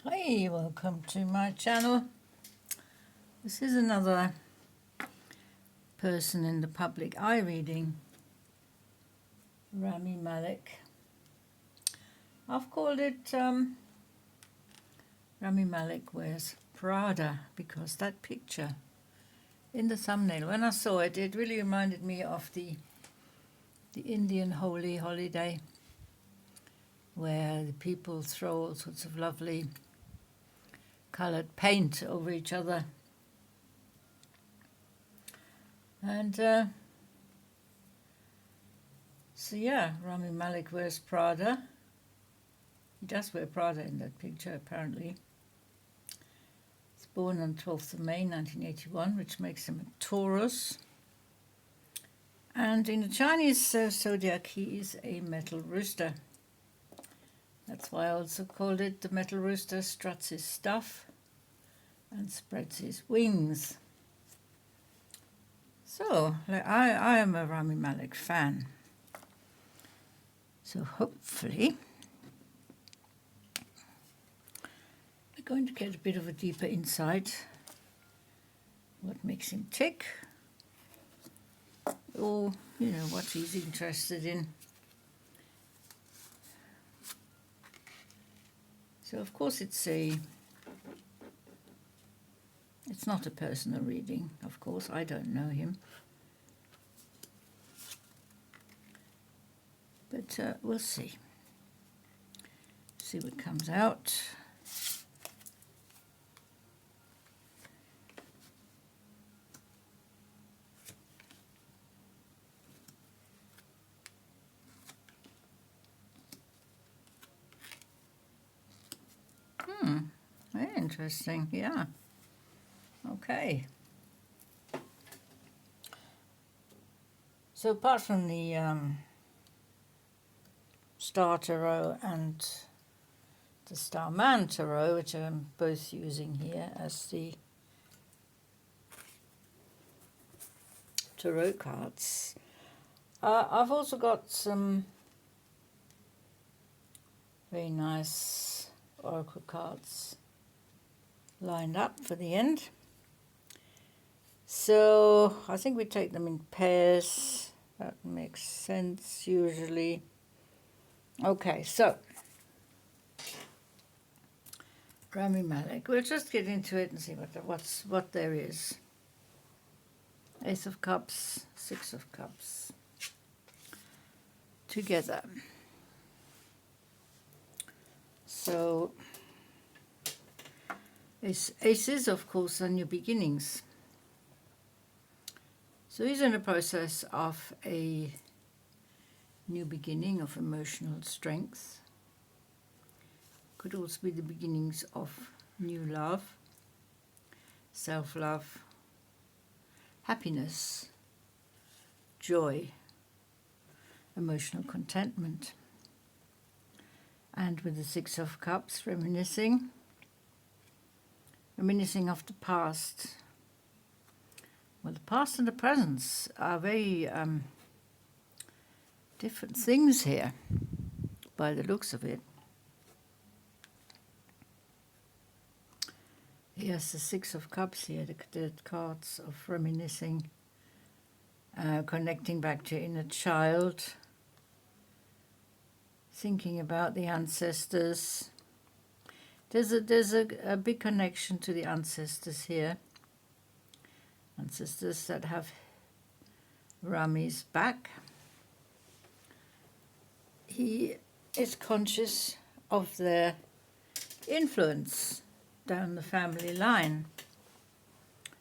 Hi, welcome to my channel. This is another person in the public eye reading, RAMI MALEK. I've called it RAMI MALEK Wears Prada because that picture in the thumbnail, when I saw it, it really reminded me of the Indian holy holiday where the people throw all sorts of lovely coloured paint over each other. And so yeah, Rami Malek wears Prada. He does wear Prada in that picture, apparently. He's born on 12th of May 1981, which makes him a Taurus. And in the Chinese zodiac, he is a metal rooster. That's why I also called it the metal rooster. Struts his stuff and spreads his wings. So, I am a Rami Malek fan. So hopefully we're going to get a bit of a deeper insight what makes him tick, or, you know, what he's interested in. So of course it's not a personal reading, of course. I don't know him. But we'll see. See what comes out. Very interesting, yeah. Okay. So apart from the Star Tarot and the Starman Tarot, which I'm both using here as the tarot cards, I've also got some very nice oracle cards lined up for the end. So I think we take them in pairs. That makes sense usually. Okay, so Rami Malek. We'll just get into it and see what there is. Ace of Cups, Six of Cups together. So aces, of course, are new beginnings. So he's in the process of a new beginning of emotional strength. Could also be the beginnings of new love, self-love, happiness, joy, emotional contentment. And with the Six of Cups, reminiscing of the past. Well, the past and the present are very different things here, by the looks of it. Yes, the Six of Cups here, the cards of reminiscing, connecting back to inner child, thinking about the ancestors. There's a big connection to the ancestors here. Ancestors that have Rami's back. He is conscious of their influence down the family line.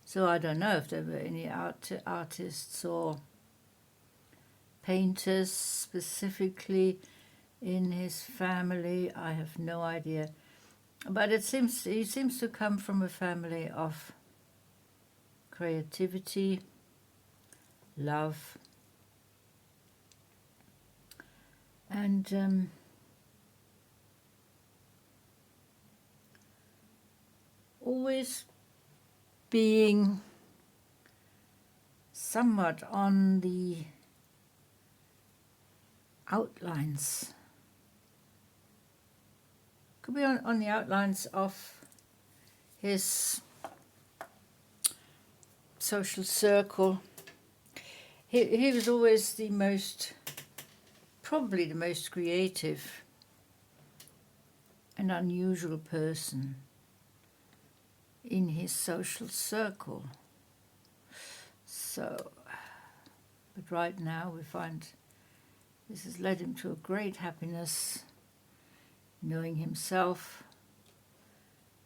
So I don't know if there were any artists or painters specifically in his family. I have no idea. But he seems to come from a family of creativity, love, and always being somewhat on the outlines, Could be on the outlines of his social circle. He was always probably the most creative and unusual person in his social circle. So, but right now we find this has led him to a great happiness, knowing himself,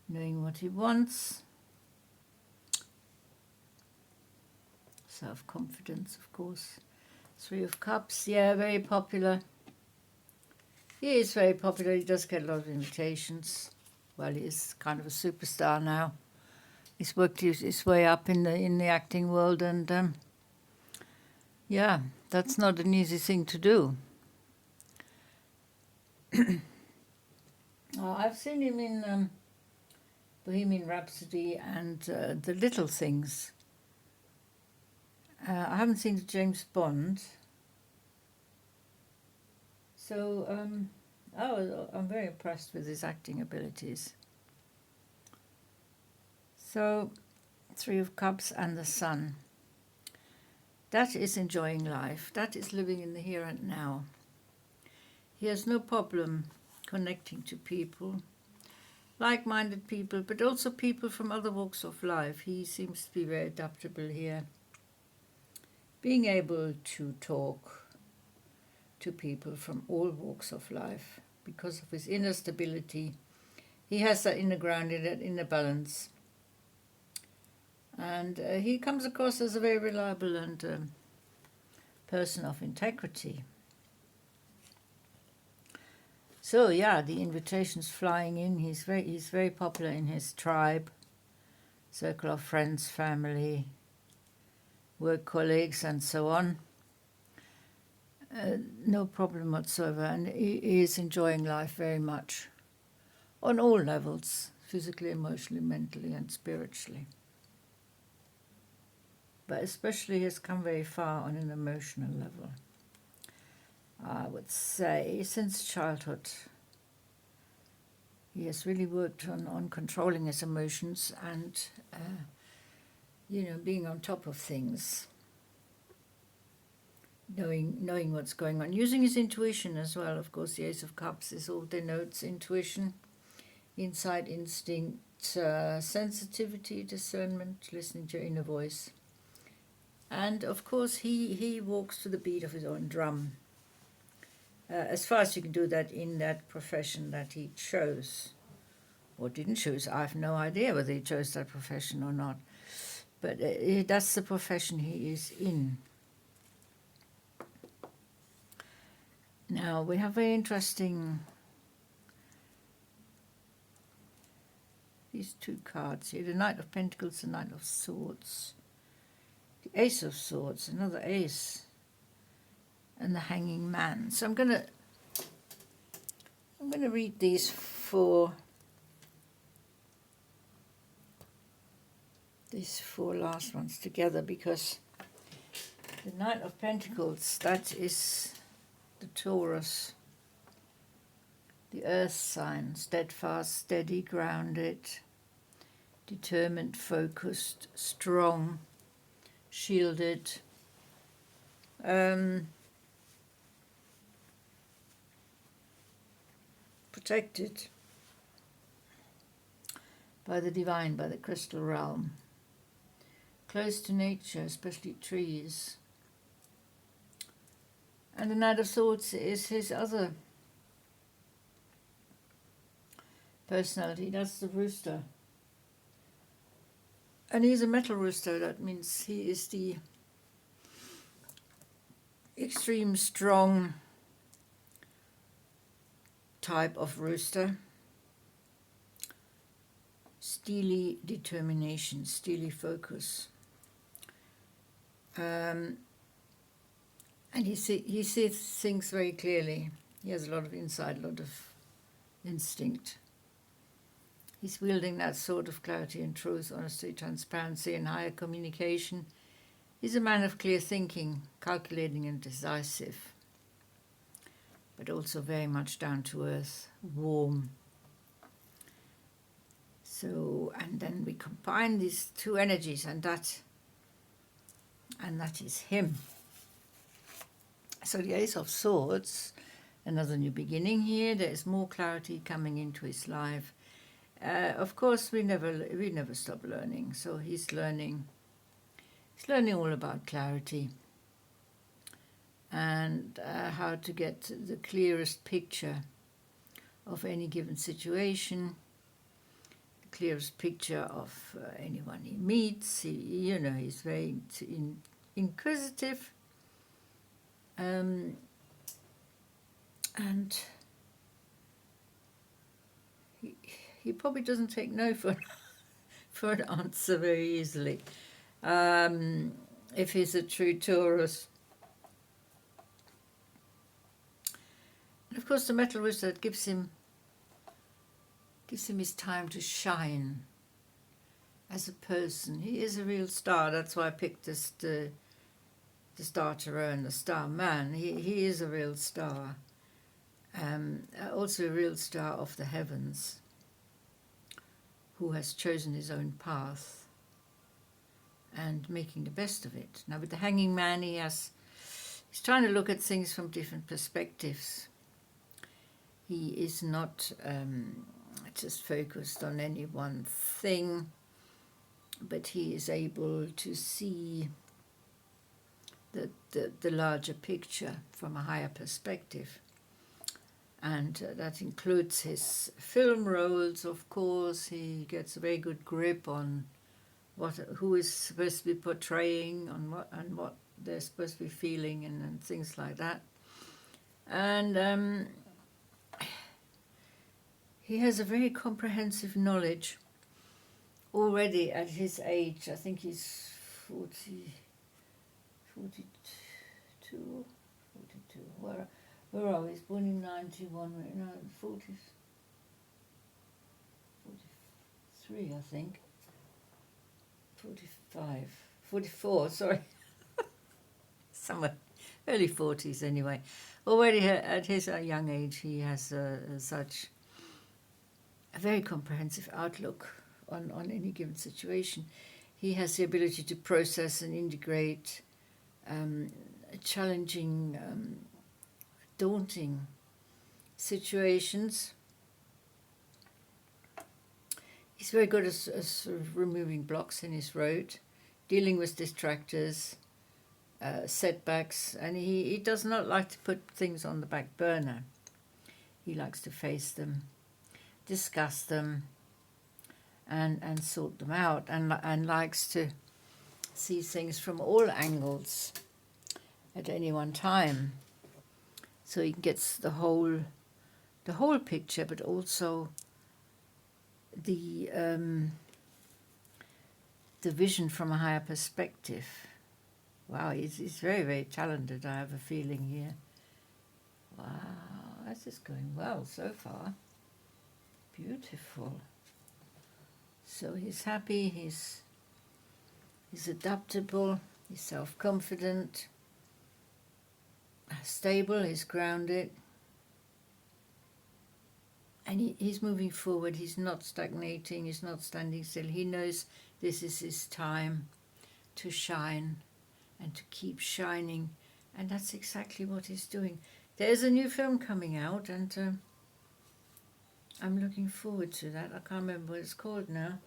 knowing what he wants, self-confidence, of course. Three of Cups, yeah, very popular. He is very popular. He does get a lot of invitations. Well, he is kind of a superstar now. He's worked his way up in the acting world, and yeah, that's not an easy thing to do. I've seen him in Bohemian Rhapsody and The Little Things. I haven't seen the James Bond. So, I'm very impressed with his acting abilities. So, Three of Cups and the Sun. That is enjoying life. That is living in the here and now. He has no problem connecting to people, like-minded people, but also people from other walks of life. He seems to be very adaptable here. Being able to talk to people from all walks of life because of his inner stability. He has that inner grounding, that inner balance. And he comes across as a very reliable and person of integrity. So yeah, the invitations flying in. He's very popular in his tribe, circle of friends, family, work colleagues, and so on. No problem whatsoever, and he is enjoying life very much on all levels, physically, emotionally, mentally, and spiritually. But especially he has come very far on an emotional level. I would say since childhood he has really worked on controlling his emotions and being on top of things, knowing what's going on, using his intuition as well. Of course, the Ace of Cups is all denotes intuition, insight, instinct, sensitivity, discernment, listening to your inner voice. And of course he walks to the beat of his own drum. As far as you can do that in that profession that he chose, or didn't choose. I have no idea whether he chose that profession or not. But that's the profession he is in. Now, we have very interesting, these two cards here, the Knight of Pentacles, the Knight of Swords, the Ace of Swords, another Ace, and the Hanging Man. So I'm gonna read these four last ones together, because the Knight of Pentacles, that is the Taurus, the earth sign, steadfast, steady, grounded, determined, focused, strong, shielded, protected by the divine, by the crystal realm, close to nature, especially trees. And the Knight of Swords is his other personality, that's the Rooster. And he's a metal rooster. That means he is the extreme strong type of rooster. Steely determination, steely focus. And he sees things very clearly. He has a lot of insight, a lot of instinct. He's wielding that sword of clarity and truth, honesty, transparency, and higher communication. He's a man of clear thinking, calculating and decisive, but also very much down to earth, warm, So, and then we combine these two energies, and that is him. So the Ace of Swords, another new beginning here. There is more clarity coming into his life. Of course, we never stop learning. So he's learning all about clarity and how to get the clearest picture of any given situation, the clearest picture of anyone he meets. He's very inquisitive, and he probably doesn't take no for an answer very easily. If he's a true Taurus. And of course the metal Rooster gives him his time to shine as a person. He is a real star. That's why I picked the Star Tarot and the Star Man. He is a real star. Also a real star of the heavens, who has chosen his own path and making the best of it. Now with the Hanging Man, he's trying to look at things from different perspectives. He is not just focused on any one thing, but he is able to see the larger picture from a higher perspective. And that includes his film roles, of course. He gets a very good grip on who is supposed to be portraying, on what they're supposed to be feeling, and things like that. And he has a very comprehensive knowledge already at his age. I think he's 42. Where are we? He's born in 91, no, 43, I think. 44, sorry. Somewhere, early 40s anyway. Already at his young age, he has such a very comprehensive outlook on any given situation. He has the ability to process and integrate challenging, daunting situations. He's very good at sort of removing blocks in his road, dealing with distractors, setbacks, and he does not like to put things on the back burner. He likes to face them, discuss them, and sort them out, and likes to see things from all angles at any one time, so he gets the whole picture, but also the vision from a higher perspective. Wow, he's very, very talented, I have a feeling here. Wow, this is going well so far. Beautiful. So he's happy, he's adaptable, he's self-confident, stable, he's grounded, and he's moving forward. He's not stagnating, he's not standing still. He knows this is his time to shine and to keep shining, and that's exactly what he's doing. There's a new film coming out, and I'm looking forward to that. I can't remember what it's called now,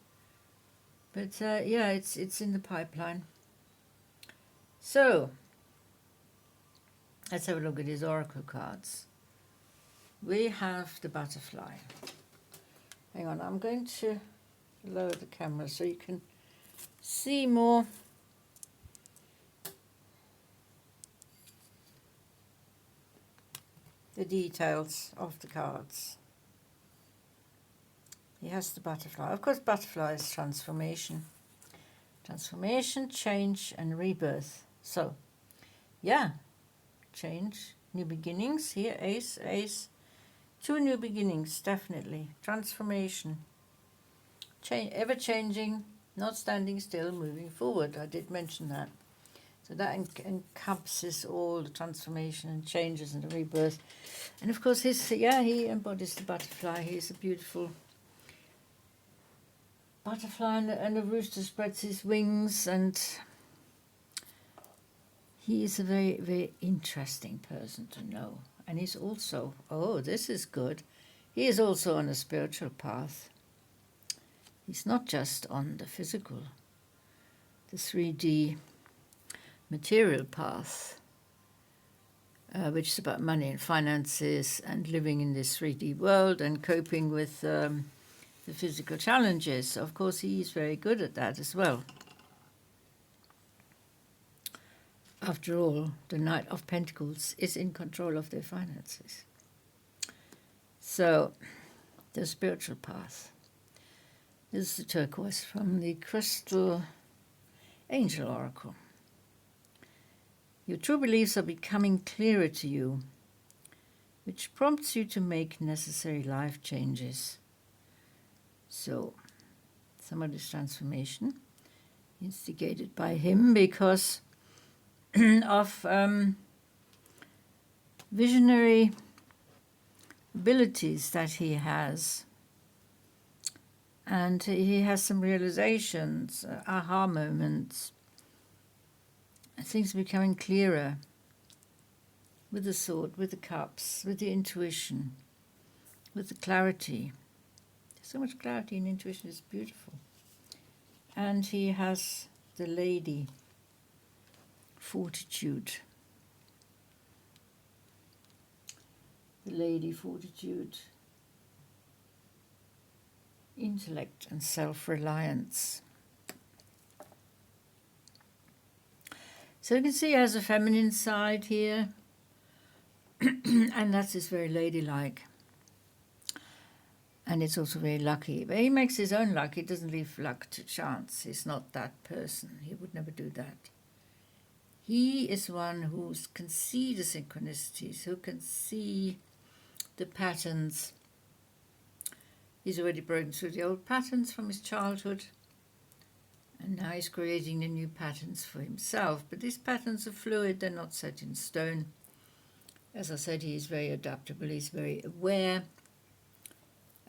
but yeah, it's in the pipeline. So let's have a look at his oracle cards. We have the butterfly. Hang on, I'm going to lower the camera so you can see more. The details of the cards. He has the butterfly. Of course, butterfly is transformation. Transformation, change, and rebirth. So, yeah, change, new beginnings. Here, ace, ace. 2 new beginnings, definitely. Transformation. Change, ever-changing, not standing still, moving forward. I did mention that. So that encompasses all the transformation and changes and the rebirth. And of course, he embodies the butterfly. He's a beautiful butterfly and the rooster spreads his wings, and he is a very, very interesting person to know. And he's also, oh, this is good, he is also on a spiritual path. He's not just on the physical, the 3D material path, which is about money and finances and living in this 3D world and coping with the physical challenges. Of course, he is very good at that as well. After all, the Knight of Pentacles is in control of their finances. So, the spiritual path. This is the turquoise from the Crystal Angel Oracle. Your true beliefs are becoming clearer to you, which prompts you to make necessary life changes. So, somebody's transformation, instigated by him because of visionary abilities that he has. And he has some realizations, aha moments. Things are becoming clearer with the sword, with the cups, with the intuition, with the clarity. So much clarity in intuition is beautiful. And he has the Lady Fortitude. The Lady Fortitude. Intellect and self-reliance. So you can see he has a feminine side here, and that is very ladylike. And it's also very lucky. But he makes his own luck. He doesn't leave luck to chance. He's not that person. He would never do that. He is one who can see the synchronicities, who can see the patterns. He's already broken through the old patterns from his childhood. And now he's creating the new patterns for himself. But these patterns are fluid. They're not set in stone. As I said, he's very adaptable. He's very aware.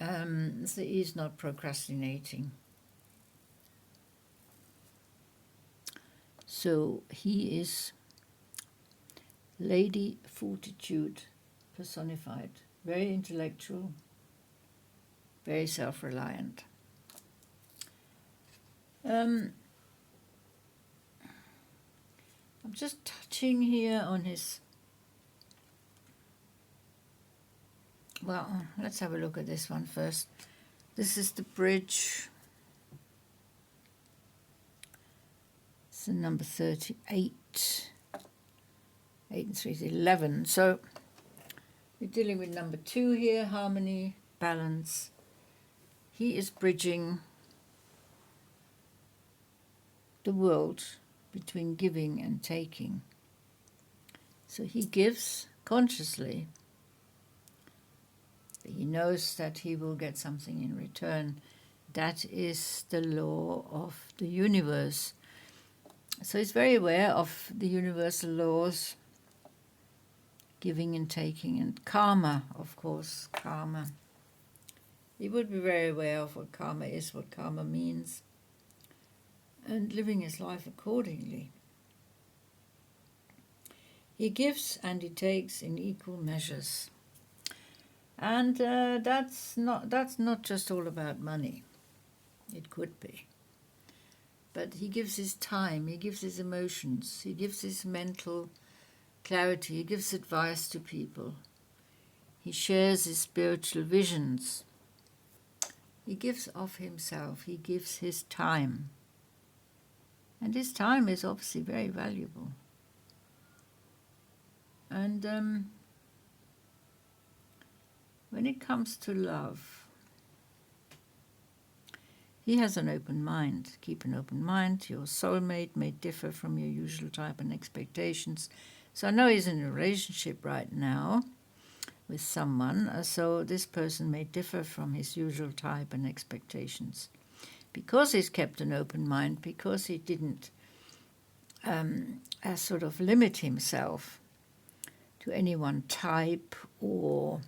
So he's not procrastinating. So he is Lady Fortitude personified. Very intellectual. Very self-reliant. I'm just touching here on his... Well, let's have a look at this one first. This is the bridge. It's the number 38. 8 and 3 is 11. So we're dealing with number 2 here, harmony, balance. He is bridging the world between giving and taking. So he gives consciously. He knows that he will get something in return. That is the law of the universe. So he's very aware of the universal laws, giving and taking, and karma, of course, karma. He would be very aware of what karma is, what karma means, and living his life accordingly. He gives and he takes in equal measures. And that's not just all about money. It could be. But he gives his time, he gives his emotions, he gives his mental clarity, he gives advice to people. He shares his spiritual visions. He gives of himself, he gives his time. And his time is obviously very valuable. And when it comes to love, he has an open mind. Keep an open mind. Your soulmate may differ from your usual type and expectations. So I know he's in a relationship right now with someone, so this person may differ from his usual type and expectations. Because he's kept an open mind, because he didn't sort of limit himself to any one type or,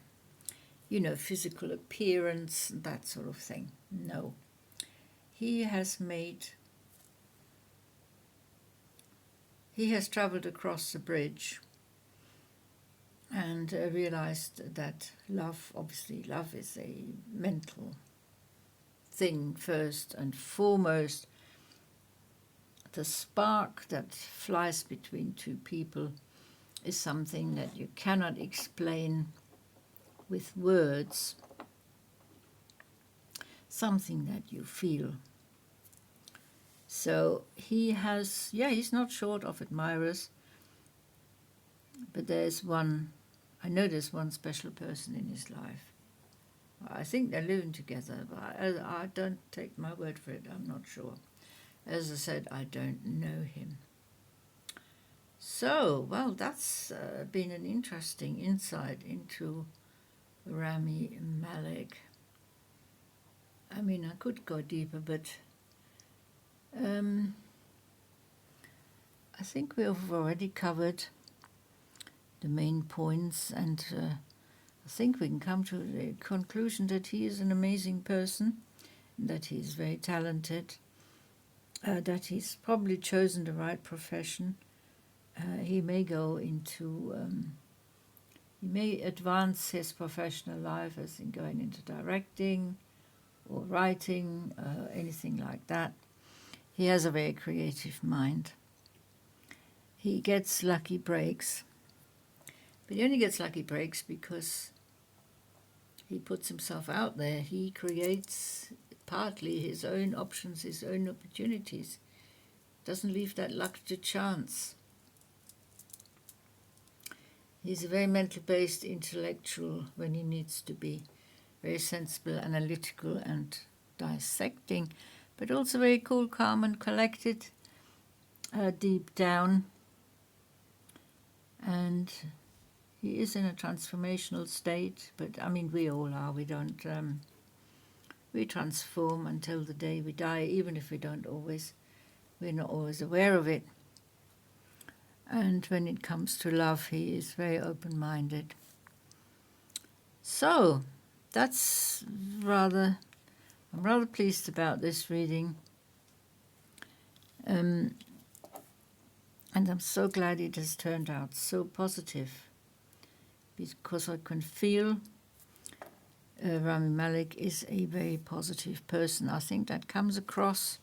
you know, physical appearance, that sort of thing. No. he has travelled across the bridge and realized that love is a mental thing first and foremost. The spark that flies between two people is something that you cannot explain with words, something that you feel. So he's not short of admirers, but I know there's one special person in his life. I think they're living together, but I don't take my word for it, I'm not sure. As I said, I don't know him. So, well, that's been an interesting insight into Rami Malek. I mean, I could go deeper, but I think we've already covered the main points, and I think we can come to the conclusion that he is an amazing person, that he's very talented, that he's probably chosen the right profession. He may go into, he may advance his professional life as in going into directing or writing, anything like that. He has a very creative mind. He gets lucky breaks, but he only gets lucky breaks because he puts himself out there. He creates partly his own options, his own opportunities. Doesn't leave that luck to chance. He's a very mentally based intellectual when he needs to be, very sensible, analytical and dissecting, but also very cool, calm and collected deep down. And he is in a transformational state, but I mean, we all are. We transform until the day we die, even if we're not always aware of it. And when it comes to love, he is very open-minded. So, I'm rather pleased about this reading. And I'm so glad it has turned out so positive, because I can feel Rami Malek is a very positive person. I think that comes across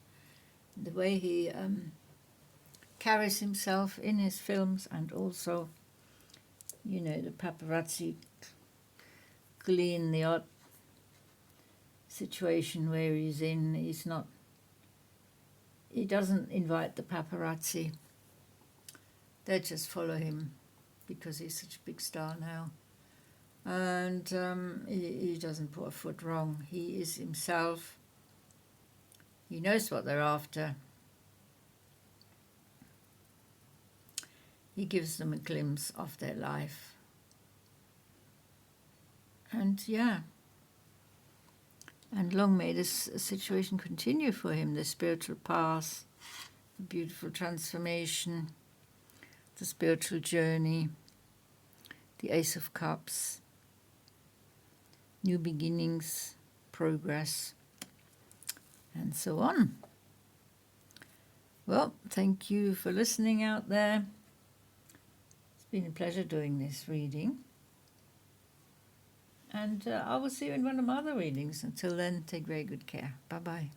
the way he carries himself in his films, and also, the paparazzi glean the odd situation where he doesn't invite the paparazzi. They just follow him because he's such a big star now. And he doesn't put a foot wrong. He is himself. He knows what they're after. He gives them a glimpse of their life. And and long may this situation continue for him, the spiritual path, the beautiful transformation, the spiritual journey, the Ace of Cups, new beginnings, progress, and so on. Well, thank you for listening out there. It's been a pleasure doing this reading. And I will see you in one of my other readings. Until then, take very good care. Bye-bye.